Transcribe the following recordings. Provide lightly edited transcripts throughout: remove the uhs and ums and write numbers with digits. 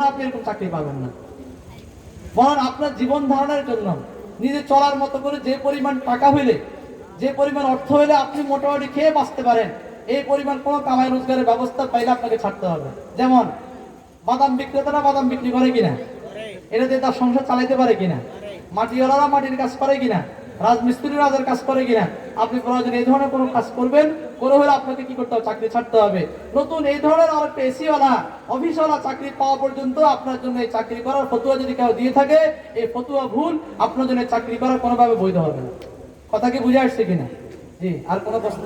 আপনি এরকম চাকরি পাবেন না। বরং আপনার জীবন ধারণের জন্য নিজে চলার মতো করে যে পরিমাণ টাকা হইলে, যে পরিমাণ অর্থ হইলে আপনি মোটামুটি খেয়ে বাঁচতে পারেন, এই পরিমাণ কোনো কামাই রোজগারের ব্যবস্থা পাইলে আপনাকে ছাড়তে হবে। যেমন বাদাম বিক্রেতারা বাদাম বিক্রি করে কিনা, এটা দিয়ে তার সংসার চালাইতে পারে কিনা, মাটিওয়ালারা মাটির কাজ করে কিনা, রাজমিস্ত্রি রাজার কাজ করে কিনা, আপনি প্রয়োজনে এই ধরনের কোনো কাজ করবেন, করে হলে আপনাকে কি করতে হবে, চাকরি ছাড়তে হবে। নতুন এই ধরনের আরেকটা এসিওয়ালা অফিসওয়ালা চাকরি পাওয়া পর্যন্ত আপনার জন্য এই চাকরি করার ফতুয়া যদি কেউ দিয়ে থাকে, এই ফতুয়া ভুল, আপনার জন্য চাকরি করার কোনোভাবে বৈধ হবে না। কথা কি বুঝে আসছে কিনা? জি, আর কোনো প্রশ্ন?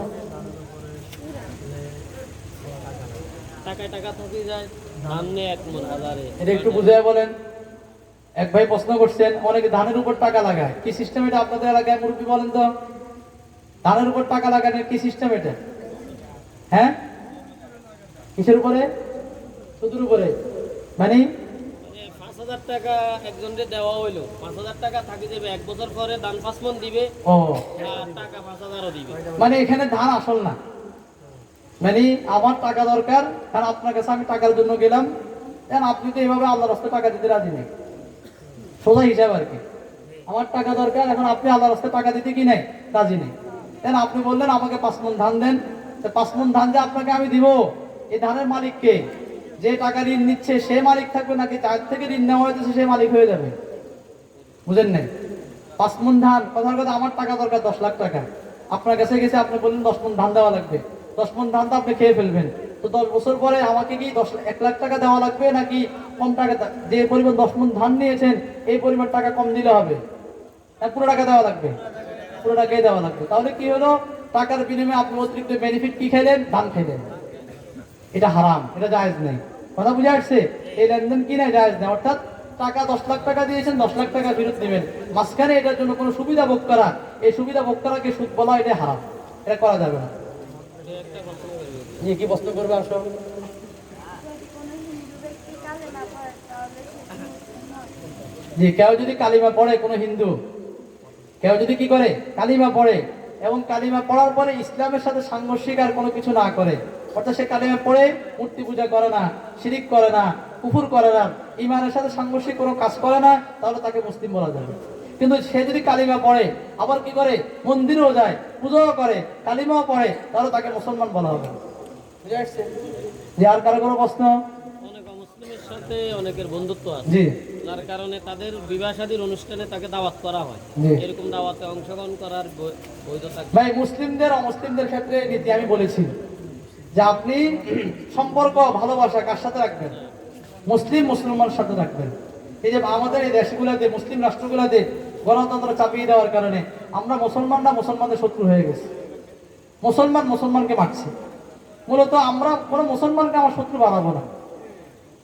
টাকায় টাকা থাকি যায়, ধান নিয়ে এক মন হাজারে। এটা একটু বুঝিয়ে বলেন। এক ভাই প্রশ্ন করছেন, অনেকে ধানের উপর টাকা লাগায়, কি সিস্টেম এটা আপনাদের এলাকায়? মুরব্বী বলেন তো, ধানের উপর টাকা লাগানোর কি সিস্টেম এটা? হ্যাঁ, কিসের উপরে? সুদের উপরে। মানে 5,000 টাকা একজনকে দেওয়া হইলো, 5,000 টাকা থাকি যাবে, 1 বছর পরে ধান 5 মণ দিবে, ও আর টাকা 5,000ও দিবে। মানে এখানে ধান আসল না, মানে আমার টাকা দরকার, কারণ আপনার কাছে আমি টাকার জন্য গেলাম, আপনি তো এইভাবে আল্লাহর রাস্তায় টাকা দিতে রাজি নেই, সোজা হিসাব আর কি। আমার টাকা দরকার, এখন আপনি আল্লাহর রাস্তায় টাকা দিতে কি নেই, রাজি নেই। আপনি বললেন আমাকে 5 মণ ধান দেন, 5 মণ ধান যে আপনাকে আমি দিব, এই ধানের মালিককে, যে টাকা ঋণ নিচ্ছে সে মালিক থাকবে নাকি যার থেকে ঋণ নেওয়া হয়েছে সে মালিক হয়ে যাবে? বুঝেন নাই? 5 মণ ধান, কথার কথা আমার টাকা দরকার 10 লাখ টাকা, আপনার কাছে গেছে, আপনি বললেন 10 মণ ধান দেওয়া লাগবে, 10 মণ ধান তো আপনি খেয়ে ফেলবেন, তো 10 বছর পরে আমাকে কি 1 লাখ টাকা দেওয়া লাগবে নাকি কম টাকা? যে পরিমাণ 10 মণ ধান নিয়েছেন এই পরিমাণ টাকা কম দিলে হবে না, পুরো টাকা দেওয়া লাগবে? পুরো টাকাই দেওয়া লাগবে। তাহলে কি হলো, টাকার বিনিময়ে আপনি অতিরিক্ত বেনিফিট কি খেলেন, ধান খেলেন। এটা হারাম, এটা জায়েজ নেই। কথা বুঝে আসছে? এই লেনদেন কি নাই, জায়েজ নেই। অর্থাৎ টাকা 10 লাখ টাকা দিয়েছেন, 10 লাখ টাকা ফেরত দিবেন, মাঝখানে এটার জন্য কোনো সুবিধা ভোগ করা, এই সুবিধা ভোগ করাকে সুদ বলা, এটা হারাম, এটা করা যাবে না। কি প্রশ্ন করবে আসো? জি, কেউ যদি কালিমা পড়ে, কোনো হিন্দু কেউ যদি কি করে, কালিমা পড়ে, এবং কালিমা পড়ার পরে ইসলামের সাথে সাংঘর্ষিক আর কোনো কিছু না করে, অর্থাৎ সে কালিমা পড়ে মূর্তি পূজা করে না, শিরিক করে না, কুফর করে না, ঈমানের সাথে সাংঘর্ষিক কোনো কাজ করে না, তাহলে তাকে মুসলিম বলা যাবে। কিন্তু সে যদি কালিমা পড়ে আবার কি করে, মন্দিরেও যায়, পূজাও করে, কালিমাও পড়ে, তাহলে তাকে মুসলমান বলা হবে। বুঝে আসছে? যে আর কারো কোনো প্রশ্ন? অনেক অমুসলিমের সাথে অনেকের বন্ধুত্ব আছে, জি, যার কারণে তাদের বিবাহ শাদীর অনুষ্ঠানে তাকে দাওয়াত করা হয়, জি। এরকম দাওয়াতে অংশগ্রহণ করার বৈধতা কি? ভাই, মুসলিমদের অমুসলিমদের ক্ষেত্রে নীতি আমি বলেছি যে আপনি সম্পর্ক ভালোবাসা কার সাথে রাখবেন, মুসলিম মুসলমানের সাথে রাখবেন। এই যে আমাদের এই দেশগুলোতে, মুসলিম রাষ্ট্রগুলোতে গণতন্ত্র চাপিয়ে দেওয়ার কারণে আমরা মুসলমানরা মুসলমানদের শত্রু হয়ে গেছি, মুসলমান মুসলমানকে মারছে। মূলত আমরা কোনো মুসলমানকে আমার শত্রু বানাবো না,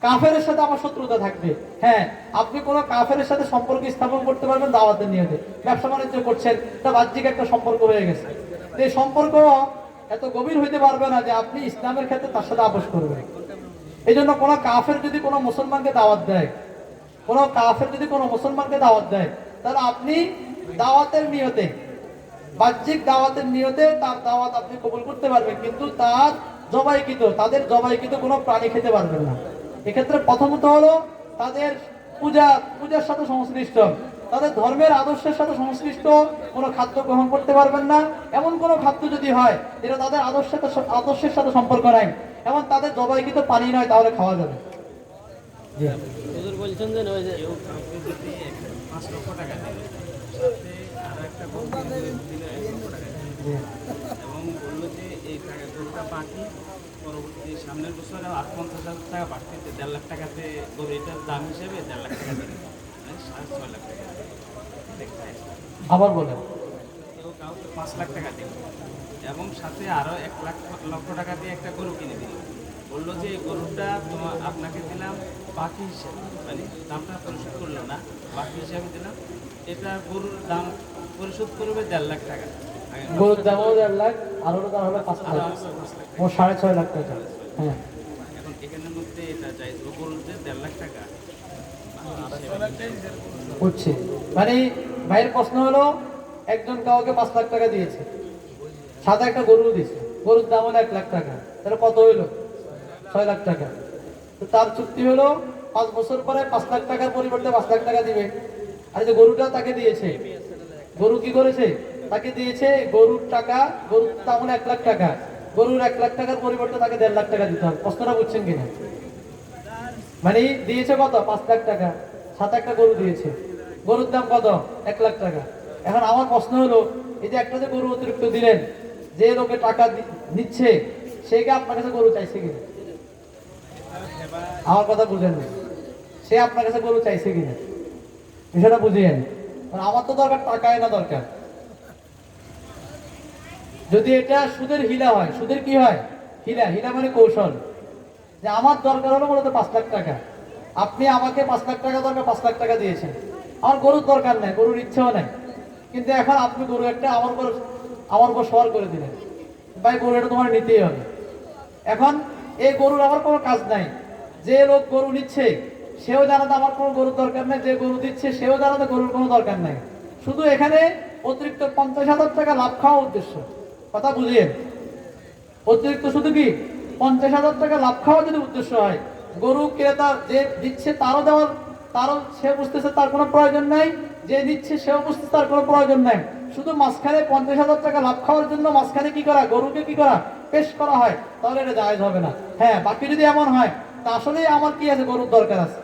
কাফেরের সাথে আমার শত্রুতা থাকবে। হ্যাঁ, আপনি কোনো কাফেরের সাথে সম্পর্ক স্থাপন করতে পারবেন দাওয়াতের নিয়তে, ব্যবসা বাণিজ্য করছেন, তা বাহ্যিক একটা সম্পর্ক হয়ে গেছে, এই সম্পর্ক এত গভীর হইতে পারবে না যে আপনি ইসলামের ক্ষেত্রে তার সাথে আপোষ করবেন। এই জন্য কোনো কাফের যদি কোনো মুসলমানকে দাওয়াত দেয়, কোনো কাফের যদি কোনো মুসলমানকে দাওয়াত দেয়, তাহলে আপনি দাওয়াতের নিয়তে, বাহ্যিক দাওয়াতের নিয়তে তার দাওয়াত আপনি কবুল করতে পারবেন, কিন্তু তার জবাইকৃত, তাদের জবাইকৃত কোনো প্রাণী খেতে পারবেন না। এক্ষেত্রে প্রথমত হলো তাদের পূজার সাথে সংশ্লিষ্ট, তাদের ধর্মের আদর্শের সাথে সংশ্লিষ্ট কোনো খাদ্য গ্রহণ করতে পারবেন না। এমন কোনো খাদ্য যদি হয় যেটা তাদের আদর্শের সাথে সম্পর্ক নাই, এবং তাদের জবাইকৃত পানি নয়, তাহলে খাওয়া যাবে। হুজুর বলছেন যে ওই যে 5 লক্ষ টাকা দেবে, সাথে আরো একটা গরু দিলে 1 লক্ষ টাকা দেবে, এবং বললো যে এই টাকা গরুটা বাকি, পরবর্তী সামনের বছরে আর 50,000 টাকা বাড়তি, 1.5 লাখ টাকাতে গরুটার দাম হিসেবে 1.5 লাখ টাকা দেবে, মানে 6.5 লাখ টাকা দেখতে। আবার বলেন। কেউ কাউকে 5 লাখ টাকা দেবে, এবং সাথে আরো 1 লক্ষ টাকা দিয়ে একটা গরু কিনে দিল, বললো যে এই গরুটা আপনাকে দিলাম বাকি হিসেবে, মানে দামটা পরিশোধ করলো না, বাকি হিসাবে দিলাম, এটা গরুর দাম পরিশোধ করবে 1.5 লাখ টাকা, গরুর দামও 1.5 লাখ, আর হলো তার হলো 5 লাখ, ও 6.5 লাখ টাকা। হ্যাঁ, এখন এখানের মধ্যে এটা চাই গরুর যে 1.5 লাখ টাকা বুঝছি। মানে ভাইয়ের প্রশ্ন হলো, একজন কাউকে 5 লাখ টাকা দিয়েছে, সাথে একটা গরু দিয়েছে, গরুর দাম হলো 1 লাখ টাকা, তাহলে কত হইলো? 6 লাখ টাকা। তো তার চুক্তি হলো 5 বছর পরে 5 লাখ টাকার পরিবর্তে 5 লাখ টাকা দিবে। আর এই যে গরুটা তাকে দিয়েছে, গরু কি করেছে, তাকে দিয়েছে গরুর টাকা, গরুর দাম হলো 1 লাখ টাকা, গরুর 1 লাখ টাকার পরিবর্তে তাকে 1.5 লাখ টাকা দিতে হবে। প্রশ্নটা বুঝছেন কিনা? মানে দিয়েছে কত, 5 লাখ টাকা, সাথে একটা গরু দিয়েছে, গরুর দাম কত, 1 লাখ টাকা। এখন আমার প্রশ্ন হলো, এই যে একটা যে গরু অতিরিক্ত দিলেন, যে লোকে টাকা নিচ্ছে সে কি আপনার কাছে গরু চাইছে কিনা? আমার কথা বুঝেন না, সে আপনার কাছে গরু চাইছে কিনা বিষয়টা বুঝিয়েন। আমার তো দরকার টাকায় না দরকার। যদি এটা সুদের হিলা হয়, সুদের কি হয়, হিলা, হিলা মানে কৌশল, যে আমার দরকার হলো মূলত 5 লাখ টাকা, আপনি আমাকে 5 লাখ টাকা দরকার, 5 লাখ টাকা দিয়েছেন, আমার গরুর দরকার নাই, গরুর ইচ্ছেও নাই, কিন্তু এখন আপনি গরু একটা আমার উপর সওয়ার করে দিলেন, ভাই গরু এটা তোমার নিতেই হবে। এখন এই গরুর আমার কোনো কাজ নাই, যে লোক গরু নিচ্ছে সেও জানাতে আমার কোনো গরুর দরকার নাই, যে গরু দিচ্ছে সেও জানাতে গরুর কোনো দরকার নাই, শুধু এখানে অতিরিক্ত 50,000 টাকা লাভ খাওয়া উদ্দেশ্য। কথা বুঝিয়ে, অতিরিক্ত শুধু কি 50,000 টাকা লাভ খাওয়া যদি উদ্দেশ্য হয়, গরু ক্রেতা যে দিচ্ছে তারও সে বুঝতেছে তার কোনো প্রয়োজন নাই, যে দিচ্ছে সেও বুঝতেছে তার কোনো প্রয়োজন নাই, শুধু মাঝখানে 50,000 টাকা লাভ খাওয়ার জন্য মাঝখানে কি করা, গরুকে কি করা, পেশ করা হয়, তাহলে এটা জায়েজ হবে না। হ্যাঁ, বাকি যদি এমন হয় তা আসলেই আমার কি আছে, গরুর দরকার আছে,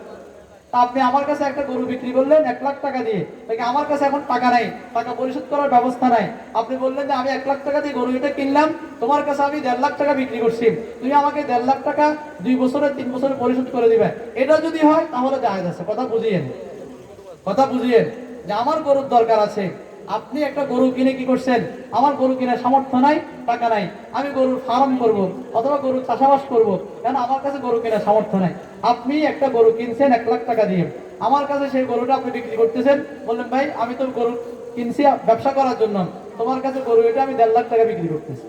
তা আপনি আমার কাছে একটা গরু বিক্রি করলেন 1 লাখ টাকা দিয়ে, দেখি আমার কাছে এখন টাকা নাই, টাকা পরিশোধ করার ব্যবস্থা নাই, আপনি বললেন যে আমি 1 লাখ টাকা দিয়ে গরু এটা কিনলাম, তোমার কাছে আমি 1.5 লাখ টাকা বিক্রি করছি, তুমি আমাকে 1.5 লাখ টাকা 2 বছরে 3 বছরে পরিশোধ করে দিবে, এটা যদি হয় তাহলে জায়েজ আছে। কথা বুঝিয়েন, কথা বুঝিয়েন, যে আমার গরুর দরকার আছে, আপনি একটা গরু কিনে কি করছেন, আমার গরু কেনার সামর্থ্য নাই, টাকা নাই, আমি গরুর ফার্ম করব অথবা গরুর চাষাবাস করব, কেন আমার কাছে গরু কেনার সামর্থ্য নাই, আপনি একটা গরু কিনছেন 1 লাখ টাকা দিয়ে, আমার কাছে সেই গরুটা আপনি বিক্রি করতেছেন, বললেন ভাই আমি তো গরু কিনছি ব্যবসা করার জন্য, তোমার কাছে গরু এটা আমি 1.5 লাখ টাকা বিক্রি করতেছি,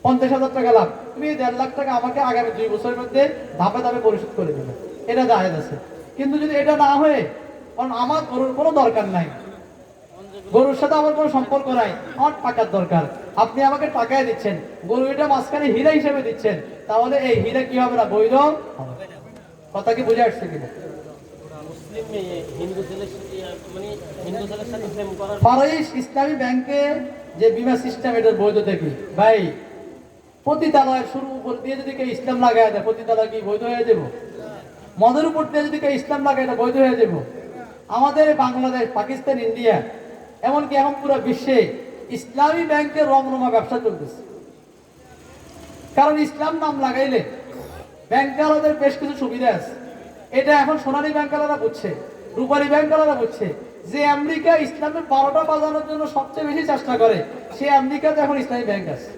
50,000 টাকা লাভ, তুমি এই 1.5 লাখ টাকা আমাকে আগামী 2 বছরের মধ্যে ধাপে ধাপে পরিশোধ করে দেবে, এটা জায়েজ আছে। কিন্তু যদি এটা না হয়ে, কারণ আমার গরুর কোনো দরকার নাই, গরুর সাথে আমার কোনো সম্পর্ক নাই, আমার টাকার দরকার, আপনি আমাকে টাকায় দিচ্ছেন, গরু এটা মাঝখানে হীরা হিসেবে দিচ্ছেন, তাহলে এই হীরা কি হবে না, বৈধ হবে। কথা কি বুঝে আসছে কিনা? মুসলিম মেয়ে হিন্দু ছেলের সাথে মানে হিন্দু ছেলের সাথে প্রেম করার ফারাইশ ইসলামী ব্যাংকে যে বীমা সিস্টেম, এটার বৈধ দেখি ভাই, পতিতালয়ের শুরু উপর দিয়ে যদি কেউ ইসলাম লাগায় দেয়, পতিতালয় কি বৈধ হয়ে যাব? মদের উপর দিয়ে যদি কেউ ইসলাম লাগায় দেয়, বৈধ হয়ে যাব? আমাদের বাংলাদেশ, পাকিস্তান, ইন্ডিয়া, এমনকি এখন পুরো বিশ্বে ইসলামী ব্যাংকের রমরমা ব্যবসা চলতেছে, কারণ ইসলাম নাম লাগাইলে ব্যাংকারদের বেশ কিছু সুবিধা আছে। এটা এখন সোনালী ব্যাংকাররা বুঝছে, রূপালী ব্যাংকাররা বুঝছে, যে আমেরিকা ইসলামের 12টা বাজানোর জন্য সবচেয়ে বেশি চেষ্টা করে, সে আমেরিকাতে এখন ইসলামী ব্যাংক আছে।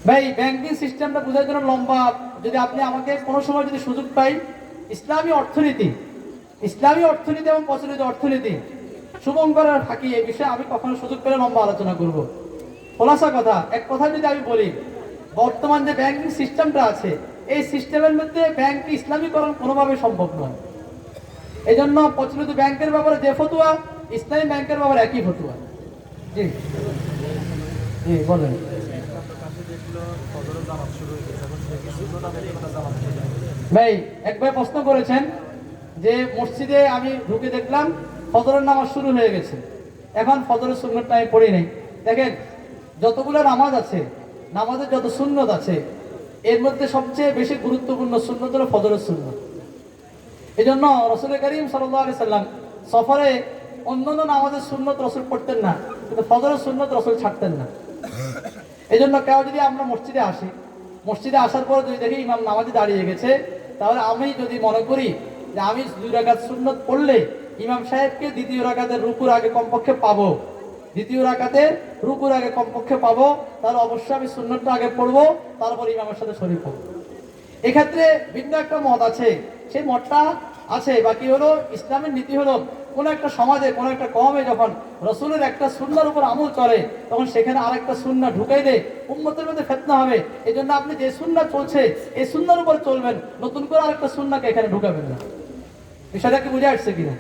ভাই ব্যাংকিং সিস্টেমটা বোঝার জন্য লম্বা, যদি আপনি আমাকে কোনো সময় যদি সুযোগ পাই, ইসলামী অর্থনীতি এবং প্রচলিত অর্থনীতি, শুভঙ্করের ফাঁকি, এই বিষয়ে আমি কখনো সুযোগ পেলে লম্বা আলোচনা করব। খোলাসা কথা, এক কথা যদি আমি বলি, বর্তমান যে ব্যাংকিং সিস্টেমটা আছে, এই সিস্টেমের মধ্যে ব্যাংক ইসলামীকরণ কোনোভাবে সম্ভব নয়। এই জন্য প্রচলিত ব্যাংকের ব্যাপারে যে ফতুয়া, ইসলামী ব্যাংকের ব্যাপারে একই ফতুয়া। জি জি বলেন। ভাই একবার প্রশ্ন করেছেন যে মসজিদে আমি ঢুকে দেখলাম ফজরের নামাজ শুরু হয়ে গেছে, এখন ফজরের সুন্নতটা আমি পড়ি নাই। দেখেন, যতগুলো নামাজ আছে, নামাজের যত সুন্নত আছে, এর মধ্যে সবচেয়ে বেশি গুরুত্বপূর্ণ সুন্নত হলো ফজরের সুন্নত। এই জন্য রসুল করিম সাল্লাল্লাহু আলাইহি সাল্লাম সফরে অন্যান্য নামাজের সুন্নত রসুল পড়তেন না, কিন্তু ফজরের সুন্নত রসুল ছাড়তেন না। এই জন্য কেউ যদি আমরা মসজিদে আসি, মসজিদে আসার পর যদি দেখি ইমাম নামাজে দাঁড়িয়ে গেছে, তাহলে আমি যদি মনে করি যে আমি 2 রাকাত সুন্নত পড়লে ইমাম সাহেবকে দ্বিতীয় রাকাতের রুকুর আগে কমপক্ষে পাবো, তাহলে অবশ্যই আমি সুন্নতটা আগে পড়বো, তারপর ইমামের সাথে শরীক হবো। এক্ষেত্রে ভিন্ন একটা মত আছে, সেই মতটা আছে। বাকি হলো ইসলামের নীতি হলো, কোন একটা সমাজে, কোন একটা কওমে যখন রসুলের একটা সুন্নাহর উপর আমল চলে, তখন সেখানে আরেকটা সুন্নাহ ঢুকাইলে উম্মতের মধ্যে ফিতনা হবে। এই জন্য আপনি যে সুন্নাহ চলছে এই সুন্নাহর উপর চলবেন, নতুন করে আরেকটা সুন্নাহকে এখানে ঢুকাবেন না। বিষয়টা কি বুঝে আসছে কিনা?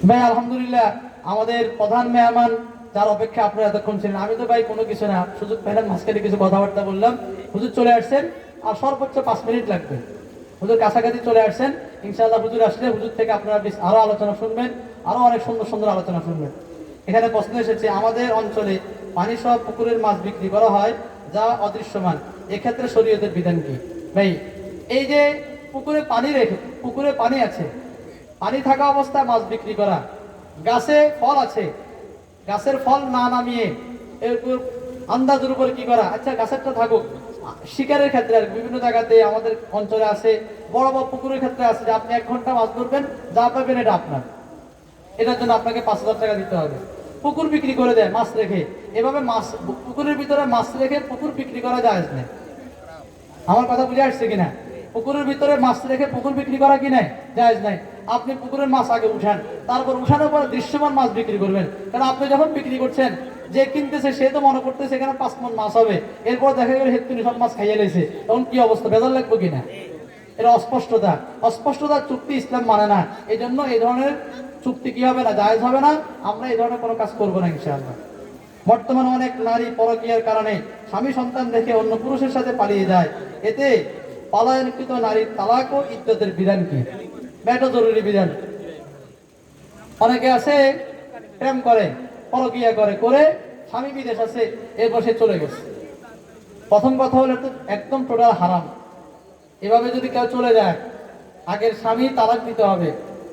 ভাই আলহামদুলিল্লাহ, আমাদের প্রধান মেহমান যার অপেক্ষা আপনারা এতক্ষণ ছিলেন, আমি তো ভাই কোনো কিছু না, সুযোগ পেলাম মাঝখানে কিছু কথাবার্তা বললাম, হুজুর চলে আসছেন, আর সর্বোচ্চ 5 মিনিট লাগবে। হুজুর কাছাকাছি চলে আসছেন, ইনশাআল্লাহ হুজুর আসলে হুজুর থেকে আপনারা আরো আলোচনা শুনবেন, আরো অনেক সুন্দর সুন্দর আলোচনা শুনবেন। এখানে প্রশ্ন এসেছে, আমাদের অঞ্চলে পানি সহ পুকুরের মাছ বিক্রি করা হয় যা অদৃশ্যমান, এক্ষেত্রে শরীয়তের বিধান কি? ভাই, এই যে পুকুরে পানি আছে, পানি থাকা অবস্থায় মাছ বিক্রি করা, গাছে ফল আছে, গাছের ফল না নামিয়ে এরপর আন্দাজের উপর কি করা, আচ্ছা গাছেরটা থাকুক, শিকারের ক্ষেত্রে আর বিভিন্ন জায়গাতে আমাদের অঞ্চলে আছে, বড় বড় পুকুরের ক্ষেত্রে আছে যে আপনি 1 ঘন্টা মাছ ধরবেন, যা পাবেন এটা আপনার, এটার জন্য আপনাকে 5,000 টাকা দিতে হবে। পুকুর বিক্রি করে দেয় মাছ রেখে, এভাবে মাছ পুকুরের ভিতরে মাছ রেখে পুকুর বিক্রি করা জায়েজ নেই। আমার কথা বুঝে আসছে কিনা? পুকুরের ভিতরে মাছ রেখে পুকুর বিক্রি করা কি নাই, জায়েজ নাই। আপনি পুকুরের মাছ আগে উঠান, তারপর উঠানোর পর দৃশ্যমান মাছ বিক্রি করবেন। কারণ আপনি যখন বিক্রি করছেন, যে কিনতেছে সে তো মনে করতেছে এখানে 5 মণ মাছ হবে, এরপর দেখা গেল হেত্তুনি সব মাছ খাইয়ে লেছে, তখন কি অবস্থা, বেজার লাগবে কিনা? এটা অস্পষ্টতা চুক্তি ইসলাম মানে না। এই জন্য এই ধরনের চুক্তি কি হবে না, জায়েজ হবে না। আমরা এই ধরনের কোনো কাজ করবো না ইনশাআল্লাহ। বর্তমানে অনেক নারী পরকীয়ার কারণে স্বামী সন্তান রেখে অন্য পুরুষের সাথে পালিয়ে যায়, এতে পলায়নকৃত নারীর তালাক ও ইদ্যতের বিধান কি? এটা জরুরি বিধান। অনেকে আছে প্রেম করে, পরকীয়া করে স্বামী বিদেশ আছে, এরপর সে চলে গেছে। প্রথম কথা হলো তো একদম টোটাল হারাম। এভাবে যদি কেউ চলে যায়, আগের স্বামী তালাক দিতে হবে,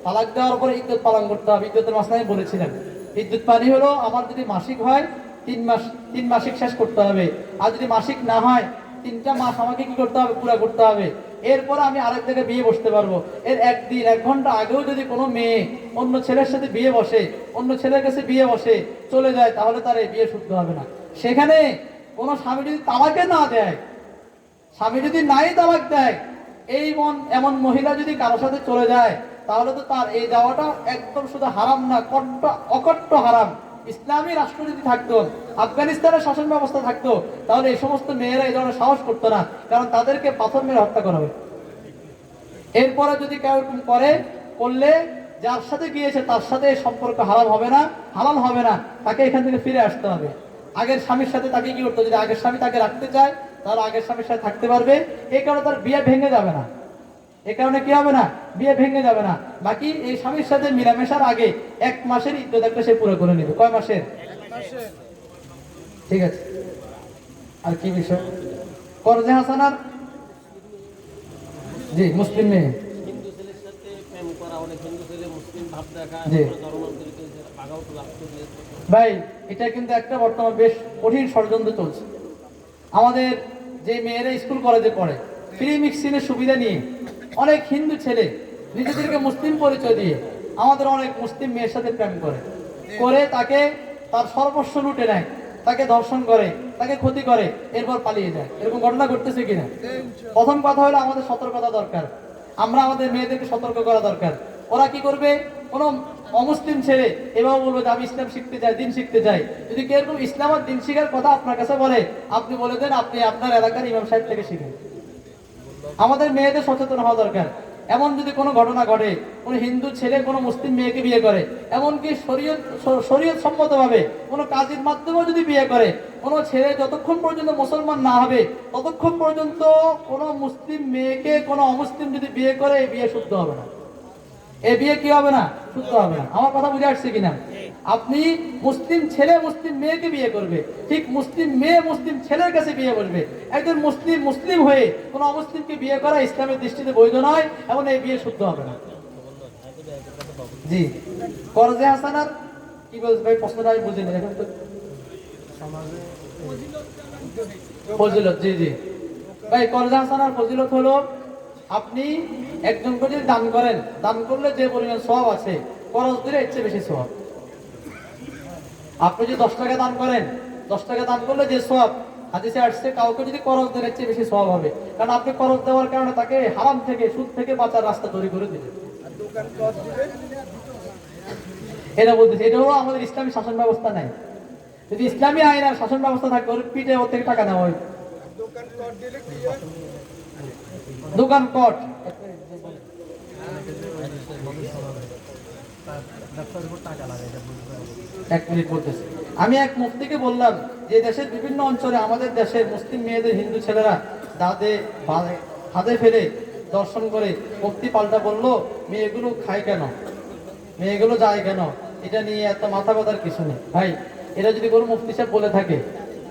তালাক দেওয়ার পরে ইদ্যত পালন করতে হবে। ইদ্যতের মাসলা আমি বলেছিলাম, ইদ্যত পানি হলো আমার যদি মাসিক হয় 3 মাসিক শেষ করতে হবে, আর যদি মাসিক না হয় 3টা মাস আমাকে কি করতে হবে, পুরা করতে হবে। এরপরে আমি আরেক জায়গায় বিয়ে বসতে পারবো। এর 1 ঘন্টা আগেও যদি কোনো মেয়ে অন্য ছেলের সাথে বিয়ে বসে, অন্য ছেলের কাছে বিয়ে বসে চলে যায়, তাহলে তার এই বিয়ে শুদ্ধ হবে না। সেখানে কোনো স্বামী যদি তালাকে না দেয়, স্বামী যদি নাই তালাক দেয়, এমন মহিলা যদি কারোর সাথে চলে যায়, তাহলে তো তার এই যাওয়াটা একদম শুধু হারাম না, অকট্ট হারাম। ইসলামী রাষ্ট্র যদি থাকতো, আফগানিস্তানের শাসন ব্যবস্থা থাকতো, তাহলে এই সমস্ত মেয়েরা এই ধরনের সাহস করতো না, কারণ তাদেরকে পাথর মেরে হত্যা করা হবে। এরপরে যদি কেউ করলে যার সাথে গিয়েছে তার সাথে সম্পর্ক হারাম হবে না, হালাল হবে না, তাকে এখান থেকে ফিরে আসতে হবে। আগের স্বামীর সাথে তাকে কি করতে, যদি আগের স্বামী তাকে রাখতে চায়, তাহলে আগের স্বামীর সাথে থাকতে পারবে। এই কারণে তার বিয়ে ভেঙে যাবে না, এ কারণে কি হবে না, বিয়ে ভেঙে যাবে না। বাকি এই স্বামীর সাথে মিলামেশার আগে 1 মাসের ইদ্যত একটা সে পুরো করে নেবে। কয় মাসের? ঠিক আছে। আর কি বিষয়? করজে হাসানার, জি, মুসলিম মেয়ে, হিন্দু ছেলের সাথে প্রেম করা, অনেক হিন্দু ছেলে মুসলিম ভাব দেখা, জি। ধর্মান্তরিত হয়েছে, ভাগাও তো লাভ করলে ভাই, এটা কিন্তু একটা বর্তমান বেশ কঠিন ষড়যন্ত্র চলছে। আমাদের যে মেয়েরা স্কুল কলেজে পড়ে, ফ্রি মিক্সিংয়ের সুবিধা নিয়ে অনেক হিন্দু ছেলে নিজেদেরকে মুসলিম পরিচয় দিয়ে আমাদের অনেক মুসলিম মেয়ের সাথে প্রেম করে তাকে তার সর্বস্ব লুটে নেয়, তাকে ধর্ষণ করে, তাকে ক্ষতি করে, এরপর পালিয়ে যায়। এরকম ঘটনা ঘটতেছে কিনা? প্রথম কথা হলো আমাদের সতর্কতা দরকার। আমরা আমাদের মেয়েদেরকে সতর্ক করা দরকার। ওরা কি করবে, কোনো অমুসলিম ছেলে এভাবে বলবে যে আমি ইসলাম শিখতে চাই, দিন শিখতে চাই। যদি কেউ এরকম ইসলাম আর দিন শিখার কথা আপনার কাছে বলে, আপনি বলে দেন আপনি আপনার এলাকার ইমাম সাহেব থেকে শিখেন। আমাদের মেয়েদের সচেতন হওয়া দরকার। এমন যদি কোনো ঘটনা ঘটে, কোনো হিন্দু ছেলে কোনো মুসলিম মেয়েকে বিয়ে করে, এমনকি শরীয়ত সম্মতভাবে কোনো কাজের মাধ্যমেও যদি বিয়ে করে, কোনো ছেলে যতক্ষণ পর্যন্ত মুসলমান না হবে ততক্ষণ পর্যন্ত কোনো মুসলিম মেয়েকে কোনো অমুসলিম যদি বিয়ে করে, এই বিয়ে শুদ্ধ হবে না। এই বিয়ে কি হবে না, শুদ্ধ হবে না। আমার কথা বুঝে আসছে কিনা? আপনি মুসলিম ছেলে মুসলিম মেয়েকে বিয়ে করবে, ঠিক মুসলিম মেয়ে মুসলিম ছেলের কাছে বিয়ে করবে। একজন মুসলিম হয়ে কোনো অমুসলিমকে বিয়ে করা ইসলামের দৃষ্টিতে বৈধ নয়, এবং এই বিয়ে শুদ্ধ হবে না। জি, করজে হাসানার কি বলছে ভাই, প্রশ্নটা আমি বুঝিনি এখন তো। ফজিলত, জি জি ভাই, করজে হাসানার ফজিলত হলো আপনি একজনকে যদি দান করেন, দান করলে যে পরিমাণ সওয়াব আছে, করজ দিলে এর চেয়ে বেশি সওয়াব। আপনি যদি 10 টাকা দান করেন, 10 টাকা দান করলে যে সওয়াব, হাদিসে আসছে কাউকে যদি করজ দেন এর চেয়ে বেশি সওয়াব হবে। কারণ আপনি করজ দেওয়ার কারণে তাকে হারাম থেকে, সুদ থেকে বাঁচার রাস্তা তৈরি করে দিলেন। এটা বলতেছি, এটা হলো আমাদের ইসলামী শাসন ব্যবস্থা নাই। যদি ইসলামী আইন আর শাসন ব্যবস্থা থাকে, ওর পিঠে ওর থেকে টাকা নেওয়া হয়। দোকান কট, এক মিনিট বলতেছি। আমি এক মুফতিকে বললাম যে দেশের বিভিন্ন অঞ্চলে আমাদের দেশের মুসলিম মেয়েদের হিন্দু ছেলেরা হাতে ফেলে দর্শন করে মুফতি পাল্টা বললো মেয়েগুলো খায় কেন, মেয়েগুলো যায় কেন, এটা নিয়ে এত মাথা ব্যথার কিছু নেই। ভাই এটা যদি কোনো মুফতি সাহেব বলে থাকে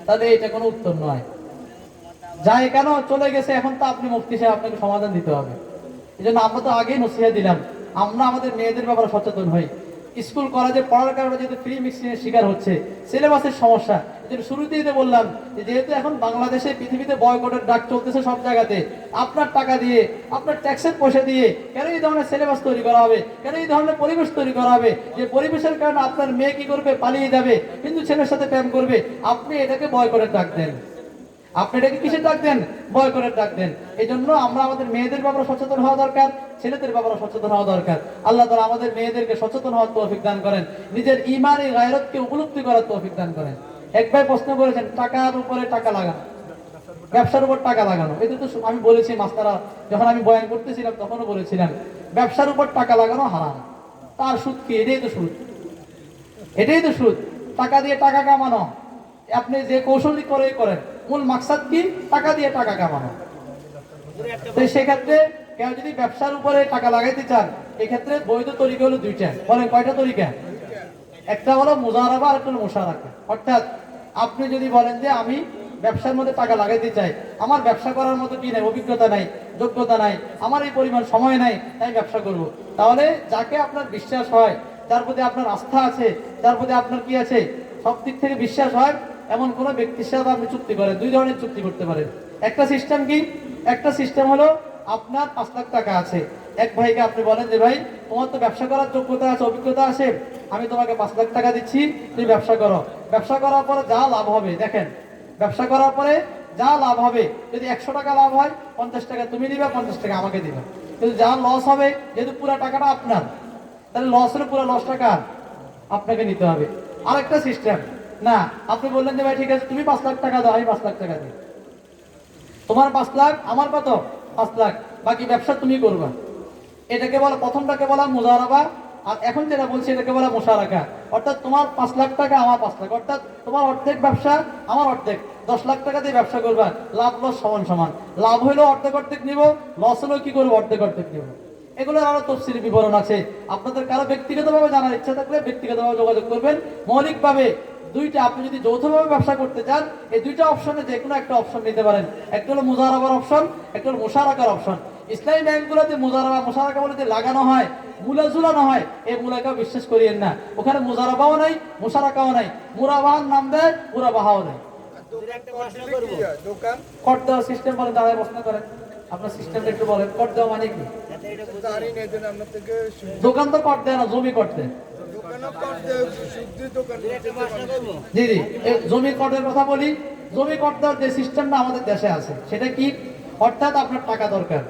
তাহলে এটা কোনো উত্তর নয়। যায় কেন, চলে গেছে, এখন তো আপনি মুফতি সাহেব, আপনাকে সমাধান দিতে হবে। এই জন্য আমরা তো আগেই নসিহত দিলাম, আমরা আমাদের মেয়েদের ব্যাপারে সচেতন হই। স্কুল কলেজে পড়ার কারণে যেহেতু ফ্রি মিক্সিংয়ের শিকার হচ্ছে, সিলেবাসের সমস্যা, শুরুতেই তো বললাম যেহেতু এখন বাংলাদেশে পৃথিবীতে বয়কটের ডাক চলতেছে সব জায়গাতে, আপনার টাকা দিয়ে, আপনার ট্যাক্সের পয়সা দিয়ে কেন এই ধরনের সিলেবাস তৈরি করা হবে, কেন এই ধরনের পরিবেশ তৈরি করা হবে যে পরিবেশের কারণে আপনার মেয়ে কি করবে, পালিয়ে যাবে, হিন্দু ছেলের সাথে প্রেম করবে। আপনি এটাকে বয়কটের ডাক দেন, আপনি এটাকে কিসের ডাক দেন, বয়কটের ডাক দেন। এই জন্য আমরা আমাদের মেয়েদের ব্যাপারে সচেতন হওয়া দরকার, ছেলেদের ব্যাপারে সচেতন হওয়া দরকার। আল্লাহ তাআলা আমাদের মেয়েদেরকে সচেতন হওয়ার তৌফিক দান করেন, নিজের ঈমানি গায়রতকে উপলব্ধি করার তৌফিক দান করেন। এক ভাই প্রশ্ন করেছেন টাকার উপরে টাকা লাগানো, ব্যবসার উপর টাকা লাগানো, এটা তো আমি বলেছি মাস্টাররা যখন আমি বয়ান করতেছিলাম তখনও বলেছিলাম ব্যবসার উপর টাকা লাগানো হারাম। তার সুদ কি? এটাই তো সুদ, এটাই তো সুদ। টাকা দিয়ে টাকা কামানো, আপনি যে কৌশলী করে করেন, মূল মাকসাদ কি? টাকা দিয়ে টাকা কামানো। তো সেক্ষেত্রে কেউ যদি ব্যবসার উপরে টাকা লাগাইতে চান, এক্ষেত্রে বৈধ তরিকা হলো দুইটা। বলেন কয়টা তরিকা? একটা হলো মুজারাবা আর একটা হলো মুশারাকা। অর্থাৎ আপনি যদি বলেন যে আমি ব্যবসার মধ্যে টাকা লাগাইতে চাই, আমার ব্যবসা করার মতো কি নাই, অভিজ্ঞতা নাই, যোগ্যতা নাই, আমার এই পরিমাণ সময় নাই, তাই ব্যবসা করব, তাহলে যাকে আপনার বিশ্বাস হয়, যার প্রতি আপনার আস্থা আছে, যার প্রতি আপনার কি আছে, সব দিক থেকে বিশ্বাস হয়, এমন কোন ব্যক্তির সাথে আপনি চুক্তি করেন। দুই ধরনের চুক্তি করতে পারেন। একটা সিস্টেম কি? একটা সিস্টেম হলো আপনার 5 লাখ টাকা আছে, এক ভাইকে আপনি বলেন যে ভাই তোমার তো ব্যবসা করার যোগ্যতা আছে, অভিজ্ঞতা আছে, আমি তোমাকে 5 লাখ টাকা দিচ্ছি, তুমি ব্যবসা করো। ব্যবসা করার পরে যা লাভ হবে, দেখেন ব্যবসা করার পরে যা লাভ হবে, যদি 100 টাকা লাভ হয় 50 টাকা তুমি দিবে, 50 টাকা আমাকে দিবে। কিন্তু যা লস হবে, যেহেতু পুরো টাকাটা আপনার, তাহলে লস হলে পুরো লস টাকা আপনাকে নিতে হবে। আরেকটা সিস্টেম, না আপনি বললেন যে ভাই ঠিক আছে তুমি 5 লাখ টাকা দাও, আমি 5 লাখ টাকা দিই, তোমার 5 লাখ, আমার কত 5 লাখ, বাকি ব্যবসা তুমি করবা। এটাকে বলা, প্রথমটাকে বলা মুজারাবা, আর এখন যেটা বলছি এটাকে বলা মুশারাকা। অর্থাৎ তোমার 5 লাখ টাকা, আমার 5 লাখ, অর্থাৎ তোমার অর্ধেক ব্যবসা, আমার অর্ধেক, 10 লাখ টাকা দিয়ে ব্যবসা করবা, লাভ লস সমান সমান। লাভ হইলেও অর্ধেক অর্ধেক নিব, লস হলেও কি করবো, অর্ধেক অর্ধেক নিব। এগুলোর আরো তফসিলি বিবরণ আছে। আপনাদের কারো ব্যক্তিগতভাবে জানার ইচ্ছা থাকলে ব্যক্তিগতভাবে যোগাযোগ করবেন। মৌলিকভাবে দুইটা, আপনি যদি যৌথভাবে ব্যবসা করতে চান, এই দুইটা অপশনে যে কোনো একটা অপশন নিতে পারেন। একটা হলো মুজারাবার অপশন, একটা হলো মুশারাকার অপশন। ইসলামী ব্যাংকগুলোতে মুজারাবা মুশারাকা বলে যে লাগানো হয়, মূলা ঝুলানো হয়, এই মূলাকেও বিশ্বাস করিয়েন না। ওখানে মুজারাবাও নাই, মুশারাকাও নাই, মুরাবাহার নাম দেয়, মুরাবাহাও নাই। কর দেওয়ার সিস্টেম বলেন, দাঁড়ায় প্রশ্ন করেন, আপনার সিস্টেমটা একটু বলেন। কর দেওয়া মানে কি? দোকান তো কর দেয় না, জমি কর দেয়। জি জি, জমি করের কথা বলি। জমি কর দেওয়ার যে সিস্টেমটা আমাদের দেশে আছে সেটা কি? অর্থাৎ আপনার টাকা দরকার,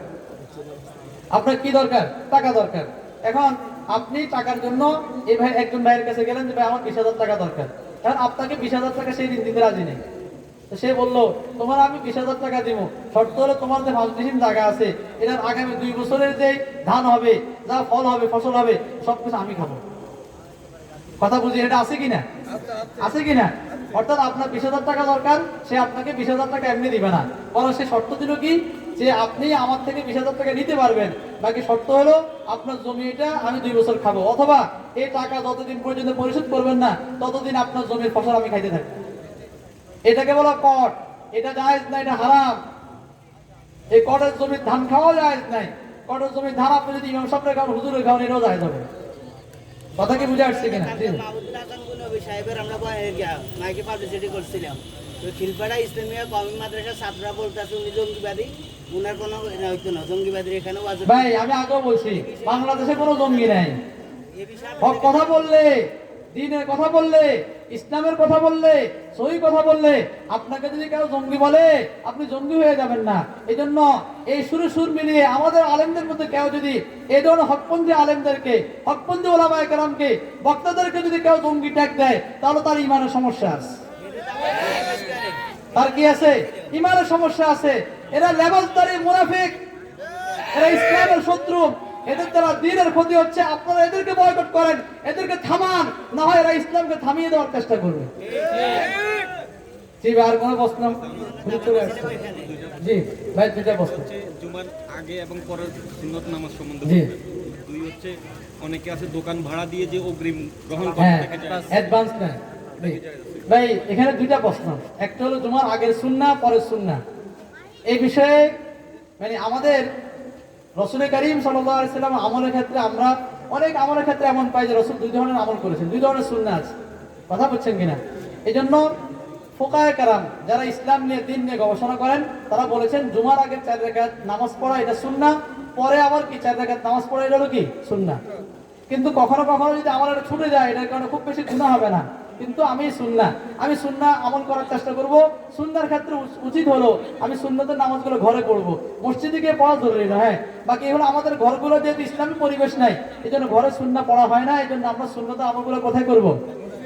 আপনার কি দরকার? টাকা দরকার। এখন আপনি টাকার জন্য এই ভাই একজন ভাইয়ের কাছে গেলেন যে ভাই আমার 20,000 টাকা দরকার। এখন আপনাকে 20,000 টাকা সেই দিন দিতে রাজি নেই। তো সে বললো তোমার আমি 20,000 টাকা দিব, শর্ত হলো তোমার যে ফাউন্ডেশন জায়গা আছে, এটার আগামী 2 বছরের যে ধান হবে, যা ফল হবে, ফসল হবে, সবকিছু আমি খাবো। কথা বুঝি এটা আছে কিনা? আছে কিনা? অর্থাৎ আপনার 20,000 টাকা দরকার, সে আপনাকে 20,000 টাকা এমনি দিবে না, বরং সে শর্ত দিল কি, যে আপনি আমার থেকে 20,000 টাকা নিতে পারবেন, বাকি শর্ত হলো আপনার জমিটা আমি 2 বছর খাবো, অথবা এই টাকা যতদিন পর্যন্ত পরিশোধ করবেন না ততদিন আপনার জমির ফসল আমি খাইতে থাকবো। এটাকে বলা কট। এটা জায়েজ না, এটা হারাম। এই কটের জমির ধান খাওয়া জায়েজ নাই। কটের জমির ধান আপনি যদি ইমাম সাহেবরা খান, হুজুরে খান, এটাও জায়েজ হবে। কথা কি বুঝে আসছে কিনা? সাহেবের আমরা মাইকে পাবলিসিটি করছিলাম, তো খিলপাড়া ইসলামিয়া কওমি মাদ্রাসার ছাত্ররা বলতেছে উনি জঙ্গিবাদী, উনার কোনো হইতো না জঙ্গিবাদীর এখানে। ভাই আমি আগেও বলছি বাংলাদেশে কোনো জঙ্গি নাই। হক কথা বললে, দ্বীনের কথা বললে, ইসলামের কথা বললে, সহি কথা বললে, আপনাকে যদি কেউ জঙ্গি বলে আপনি জঙ্গি হয়ে যাবেন না। এই জন্য এই সুর মিলিয়ে আমাদের আলেমদের মধ্যে কেউ যদি এই ধরনের হকপন্থী আলেমদেরকে, হকপন্থী ওলামায়ে কেরামকে, বক্তাদেরকে যদি কেউ জঙ্গি ট্যাগ দেয়, তাহলে তার ইমানের সমস্যা আছে। তার কি আছে? ইমানের সমস্যা আছে। এরা লেবাসদারি মুনাফিক, এরা ইসলামের শত্রু, এদের দ্বারা দ্বীনের ক্ষতি হচ্ছে। আপনারা এদেরকে বয়কট করেন, এদেরকে থামান, না হয় এরা ইসলামকে থামিয়ে দেওয়ার চেষ্টা করবে। জি ভাই, আর কোনো প্রশ্ন? চলে আসছে। জি ভাই, দুইটা প্রশ্ন। হচ্ছে জুমার আগে এবং পরের সুন্নত নামাজ সম্বন্ধে জি। বলবেন। দুই হচ্ছে অনেকে আছে দোকান ভাড়া দিয়ে যে অগ্রিম গ্রহণ করে হ্যাঁ, দেখা যায় অ্যাডভান্স নেয়। জি। ভাই এখানে দুইটা প্রশ্ন, একটা হলো জুমার আগের সুন্নাহ, পরের সুন্নাহ। এই বিষয়ে মানে আমাদের রসুল করিম সাল্লাল্লাহু আলাইহি সাল্লাম আমলের ক্ষেত্রে আমরা অনেক আমলের ক্ষেত্রে এমন পাই যে রসুল দুই ধরনের আমল করেছেন, দুই ধরনের সুন্নাহ আছে। কথা বলছেন কিনা? এই জন্য ফোকায়ে কেরাম যারা ইসলাম নিয়ে, দিন নিয়ে গবেষণা করেন, তারা বলেছেন জুমার আগে 4 রাকাত নামাজ পড়া এটা সুন্নাহ, পরে আবার কি 4 রাকাত নামাজ পড়া এটা হলো কি সুন্নাহ। কিন্তু কখনো কখনো যদি আমার এটা ছুটে যায়, এটার কারণে খুব বেশি গুনাহ হবে না, কিন্তু আমি সুন্নাহ আমল করার চেষ্টা করব। সুন্নাহর ক্ষেত্রে উচিত হলো আমি সুন্নতের নামাজগুলো ঘরে পড়বো, মসজিদে গিয়ে পড়া জরুরি না। হ্যাঁ, বাকি এগুলো আমাদের ঘরগুলো যেহেতু ইসলামী পরিবেশ নাই, এই জন্য ঘরে সুন্নাহ পড়া হয় না, এই জন্য আমরা সুন্নতের আমলগুলো কোথায় করব?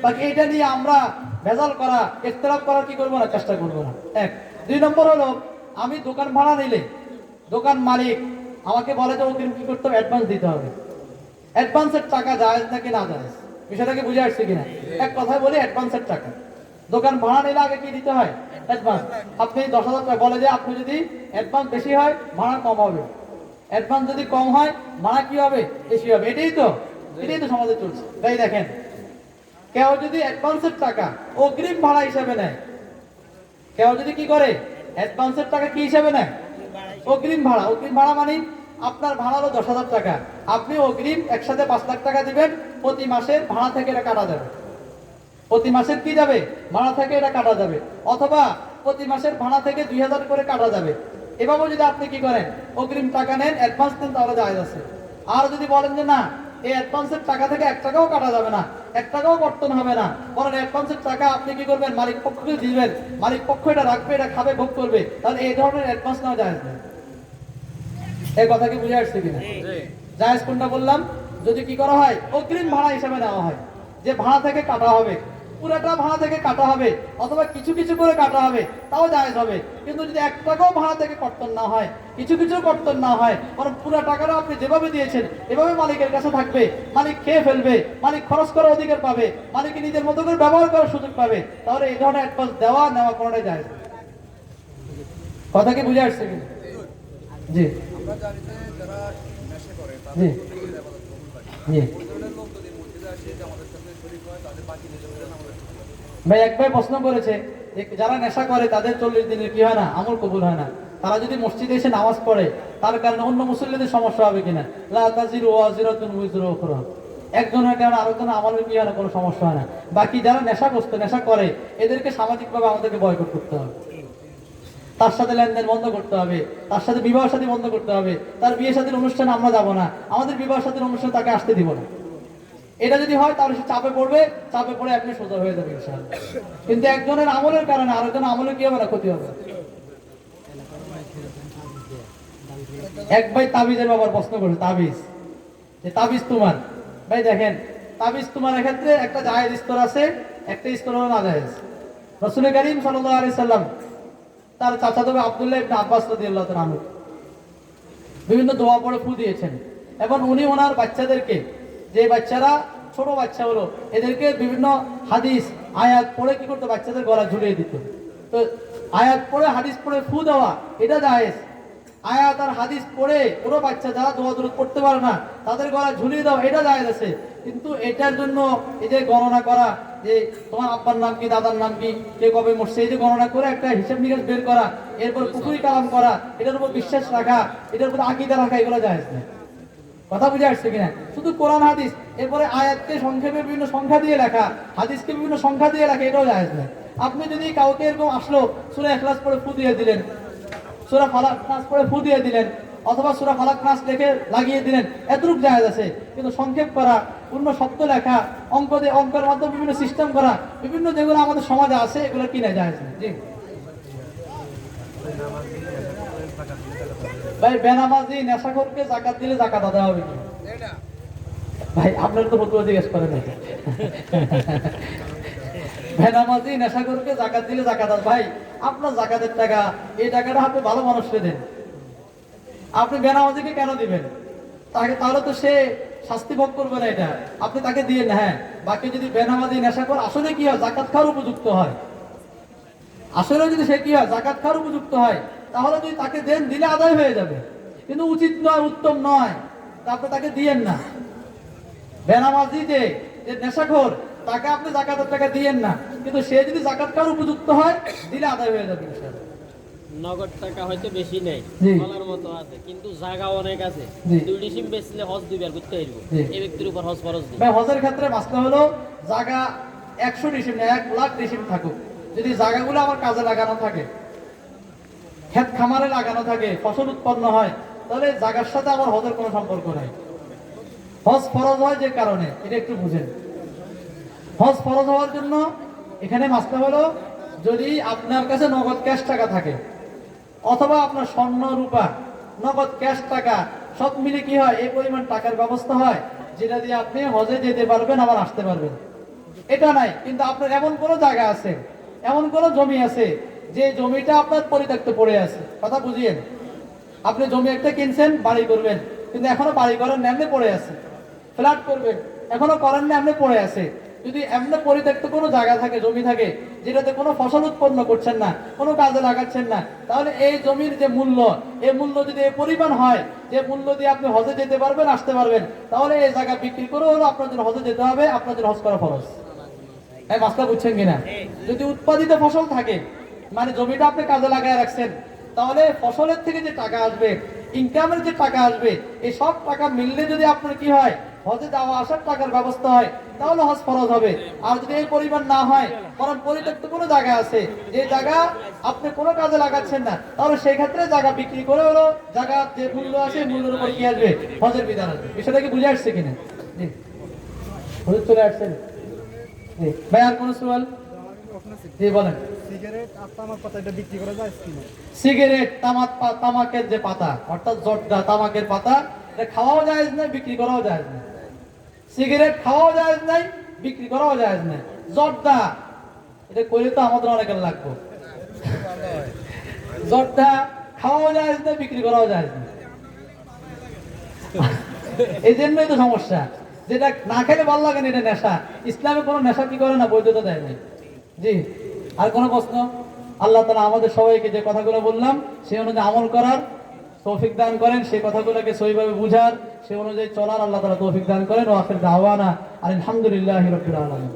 বাকি এটা নিয়ে আমরা ভেজাল করা, ইখতিলাফ করার কি করবো না, চেষ্টা করবো না। এক। 2 নম্বর হলো আমি দোকান ভাড়া নিলে দোকান মালিক আমাকে বলে যে অগ্রিম কি করতে হবে, অ্যাডভান্স দিতে হবে। অ্যাডভান্সের টাকা জায়েজ নাকি না জায়েজ, বিষয়টাকে বুঝে আসছে কিনা? এক কথায় বলি, অ্যাডভান্সের টাকা দোকান ভাড়া নিলে আগে কি দিতে হয়? অ্যাডভান্স। আপনি 10,000 টাকা বলে যে আপনি যদি অ্যাডভান্স বেশি হয় ভাড়া কম হবে, অ্যাডভান্স যদি কম হয় ভাড়া কি হবে, বেশি হবে। এটাই তো সমাজে চলছে। তাই দেখেন, কেউ যদি অ্যাডভান্সের টাকা অগ্রিম ভাড়া হিসাবে নেয়, কেউ যদি কি করে অ্যাডভান্সের টাকা কি হিসাবে নেয়, অগ্রিম ভাড়া। অগ্রিম ভাড়া মানে আপনার ভাড়া হলো 10,000 টাকা, আপনি অগ্রিম একসাথে 5 লাখ টাকা দিবেন, প্রতি মাসের ভাড়া থেকে এটা কাটা যাবে, প্রতি মাসের কি যাবে, ভাড়া থেকে এটা কাটা যাবে। অথবা প্রতি মাসের ভাড়া থেকে 2,000 করে কাটা যাবে। এভাবে যদি আপনি কি করেন, অগ্রিম টাকা নেন, অ্যাডভান্স নেন, তাহলে জায়েজ আছে। আর যদি বলেন যে না, এই অ্যাডভান্সের টাকা থেকে 1 টাকাও কাটা যাবে না, 1 টাকাও কর্তন হবে না, বরং অ্যাডভান্সের টাকা আপনি কি করবেন, মালিক পক্ষকে দিবেন, মালিক পক্ষ এটা রাখবে, এটা খাবে, ভোগ করবে, তাহলে এই ধরনের অ্যাডভান্স নেওয়া জায়েজ নেই। এই কথা কি বুঝে আসছে কিনা? জায়েজ কোনটা বললাম? যদি কি করা হয়, অগ্রিম ভাড়া হিসেবে নেওয়া হয়, যে ভাড়া থেকে কাটা হবে, পুরাটা ভাড়া থেকে কাটা হবে, অথবা কিছু কিছু করে কাটা হবে, তাও জায়েজ হবে। কিন্তু যদি 1 টাকাও ভাড়া থেকে কর্তন না হয়, কিছু কিছু কর্তন না হয়, বরং পুরো টাকাটা আপনি যেভাবে দিয়েছেন এভাবে মালিকের কাছে থাকবে, মালিক খেয়ে ফেলবে, মালিক খরচ করার অধিকার পাবে, মালিক নিজের মতো করে ব্যবহার করার সুযোগ পাবে, তাহলে এই ধরনের অ্যাডভান্স দেওয়া নেওয়া কোনোটাই জায়েজ। কথা কি বুঝে আসছে কিনা? জি আমরা জানি যে যারা নেশা করে জি জি। ওই ধরনের লোক যদি মসজিদে আসে যে আমাদের সাথে শরীক হয়, তাদের বাকি নিজেদের আমাদের ভাই এক ভাই প্রশ্ন করেছে যে যারা নেশা করে তাদের 40 দিনের কি হয় না, আমল কবুল হয় না। তারা যদি মসজিদে এসে নামাজ পড়ে, তার কারণে অন্য মুসল্লিদের সমস্যা হবে কিনা? লা তাজিরু ওয়াজিরাতুন উযরা উখরা। একজনের কারণে আরেকজনের আমলের কি হয় না, কোনো সমস্যা হয় না। বাকি যারা নেশাগ্রস্ত, নেশা করে, এদেরকে সামাজিকভাবে আমাদেরকে বয়কট করতে হবে, তার সাথে লেনদেন বন্ধ করতে হবে, তার সাথে বিবাহ শাদী বন্ধ করতে হবে, তার বিয়ে শাদীর অনুষ্ঠানে আমরা যাব না, আমাদের বিবাহ শাদীর অনুষ্ঠানে তাকে আসতে দিব না। এটা যদি হয় তাহলে সে চাপে পড়বে, চাপে পড়ে আপনি সোজা হয়ে যাবে ইনশাআল্লাহ। কিন্তু একজনের আমলের কারণে আরেকজনের আমলের কি হবে না, ক্ষতি হবে। এক ভাই তাবিজের ব্যাপার প্রশ্ন করেছে, তাবিজ, যে তাবিজ তোমার। ভাই দেখেন, তাবিজ তোমার ক্ষেত্রে একটা জায়েজ স্তর আছে, একটা স্তর হলো নাজায়েজ। রাসূল করিম সাল্লাল্লাহু আলাইহি সাল্লাম তার চাচাতো ভাই আব্দুল্লাহ ইবনে আব্বাস রাদিয়াল্লাহু তাআলা আনহু বিভিন্ন দোয়া পড়ে ফু দিয়েছেন, এবং উনি ওনার বাচ্চাদেরকে, যে বাচ্চারা ছোট বাচ্চা হলো, এদেরকে বিভিন্ন হাদিস আয়াত পড়ে কি করতো, বাচ্চাদের গলা ঝুলিয়ে দিত। তো আয়াত পড়ে হাদিস পড়ে ফু দেওয়া এটা জায়েজ। আয়াত আর হাদিস পড়ে কোনো বাচ্চা যারা দোয়া দরুদ পড়তে পারে না তাদের গলা ঝুলিয়ে দেওয়া এটা জায়েজ আছে। কিন্তু এটার জন্য এই যে গণনা করা, যে তোমার আব্বার নাম কি, দাদার নাম কি, কে কবে মরছে, এই যে গণনা করে একটা হিসাব নিকাশ বের করা, এরপর পুকুরি কালাম করা, এটার উপর বিশ্বাস রাখা, এটার উপর আকীদা রাখা, এগুলো জায়েজ না। কথা বুঝে আসছে কিনা? শুধু কোরআন হাদিস, এরপরে আয়াতকে সংক্ষেপে বিভিন্ন সংখ্যা দিয়ে লেখা, হাদিসকে বিভিন্ন সংখ্যা দিয়ে লেখা, এটাও জায়েজ না। আপনি যদি কাউকে এরকম আসলো সূরা ইখলাস পড়ে ফু দিয়ে দিলেন, সূরা ফালাক নাস পড়ে ফু দিয়ে দিলেন, অথবা সূরা ফালাক নাস লিখে লাগিয়ে দিলেন, এতটুকু জায়েজ আছে। কিন্তু সংক্ষেপ করা, পূর্ণ শব্দ লেখা, অঙ্ক দিয়ে অঙ্কের মাধ্যমে বিভিন্ন সিস্টেম করা, বিভিন্ন যেগুলো আমাদের সমাজে আছে, এগুলো কি না, জায়েজ না। জি ভাই, বেনামাজি নেশাখোরকে যাকাত দিলে যাকাত আদায় হবে কি? ভাই আপনার তো ফতোয়া জিজ্ঞেস করেন না। বেনামাজি নেশাখোরকে যাকাত দিলে যাকাত আদায়, ভাই আপনার যাকাতের টাকা, এই টাকাটা আপনি ভালো মানুষকে দেন, আপনি বেনামাজিকে কেন দিবেন? তাকে তাহলে তো সে শাস্তি ভোগ করবে না, এটা আপনি তাকে দিয়ে না। হ্যাঁ, বাকি যদি বেনামাজি নেশাখোর আসলে কি হয়, যাকাত খাওয়ার উপযুক্ত হয়, আসলে যদি সে কি হয় জাকাত খাওয়ার উপযুক্ত হয়, তাহলে যদি তাকে দেন, দিলে আদায় হয়ে যাবে। কিন্তু উচিত নয়, উত্তম নয়, তারপরে তাকে দিয়েন না। বেনামাজি যে নেশাখোর, তাকে আপনি জাকাতের টাকা দিয়েন না, কিন্তু সে যদি জাকাত খাওয়ার উপযুক্ত হয়, দিলে আদায় হয়ে যাবে ইনশাআল্লাহ। নগদ টাকা হয়তো বেশি নেই, জি। বলার মতো আছে, কিন্তু জায়গা অনেক আছে। জি। 2 ডিসিম বেচলে হজ 2 বার করতে হইব। জি। এই ব্যক্তির উপর হজ ফরজ নেই। ভাই হজের ক্ষেত্রে মাসলা হলো জায়গা 100 ডিসিম না 1 লাখ ডিসিম থাকুক, যদি জায়গাগুলো আমার কাজে লাগানো থাকে, ক্ষেত খামারে লাগানো থাকে, ফসল উৎপন্ন হয়, তাহলে জায়গার সাথে আমার হজের কোনো সম্পর্ক নাই। হজ ফরজ হয় যে কারণে, এটা একটু বুঝেন। হজ ফরজ হওয়ার জন্য এখানে মাসলা হলো, যদি আপনার কাছে নগদ ক্যাশ টাকা থাকে, অথবা আপনার স্বর্ণ রূপা নগদ ক্যাশ টাকা সব মিলে কি হয়, এই পরিমাণ টাকার ব্যবস্থা হয় যেটা দিয়ে আপনি হজে যেতে পারবেন, আবার আসতে পারবেন। এটা নাই, কিন্তু আপনার এমন কোনো জায়গা আছে, এমন কোনো জমি আছে যে জমিটা আপনার পরিত্যক্ত পড়ে আছে। কথা বুঝিয়েন, আপনি জমি একটা কিনছেন, বাড়ি করবেন, কিন্তু এখনো বাড়ি করার নামে পড়ে আছে। ফ্ল্যাট করবেন, এখনো করার নামে পড়ে আছে। যদি এমনি পরিত্যক্ত কোনো জায়গা থাকে, জমি থাকে, যেটাতে কোনো ফসল উৎপন্ন করছেন না, কোনো কাজে লাগাচ্ছেন না, তাহলে এই জমির যে মূল্য, এই মূল্য যদি এই পরিমাণ হয় যে মূল্য দিয়ে আপনি হজে যেতে পারবেন, আসতে পারবেন, তাহলে এই জায়গা বিক্রি করে হলো আপনার জন্য হজে যেতে হবে, আপনার জন্য হজ করা ফরজ। এই মাসলা বুঝছেন কিনা? যদি উৎপাদিত ফসল থাকে, মানে জমিটা আপনি কাজে লাগায় রাখছেন, তাহলে ফসলের থেকে যে টাকা আসবে, ইনকামের যে টাকা আসবে, এই সব টাকা মিললে যদি আপনার কি হয়, হজে যাওয়া আসার টাকার ব্যবস্থা হয়, তাহলে হজ ফরজ হবে। আর যদি এই পরিমাণ না হয়, বরং পরিত্যক্ত কোনো জায়গা আছে, যে জায়গা আপনি কোনো কাজে লাগাচ্ছেন না, তাহলে সেই ক্ষেত্রে জায়গা বিক্রি করে হলো জায়গা যে মূল্য আছে, মূল্যের উপর কি আসবে, হজের বিধান আসবে। বিষয়টা কি বুঝে আসছে কিনা? জি, হুজুর চলে আসছেন। জি ভাই, আর কোনো সওয়াল? জি বলেন। সিগারেট আর তামাক পাতা এটা বিক্রি করা যায় কিনা? সিগারেট, তামাকের যে পাতা, অর্থাৎ জর্দা, তামাকের পাতা, এটা খাওয়াও জায়েজ নাই, বিক্রি করাও জায়েজ নাই। সিগারেট খাওয়াও জায়েজ নাই, বিক্রি করাও জায়েজ নাই। জর্দা, এটা কইলে তো আমাদের অনেকের লাগবে। জর্দা খাওয়াও জায়েজ নাই, বিক্রি করাও জায়েজ নাই। এই জন্যই তো সমস্যা, যেটা না খেলে ভালো লাগে না, এটা নেশা। ইসলামে কোনো নেশা কি করে না, বৈধতা দেয় নাই। জি, আর কোনো প্রশ্ন? আল্লাহ তাআলা আমাদের সবাইকে যে কথাগুলো বললাম সেই অনুযায়ী আমল করার তৌফিক দান করেন, সেই কথাগুলোকে সহিভাবে বুঝার, সেই অনুযায়ী চলার আল্লাহ তাআলা তৌফিক দান করেন। ওয়া আখির দাওয়ানা আলহামদুলিল্লাহি রাব্বিল আলামিন।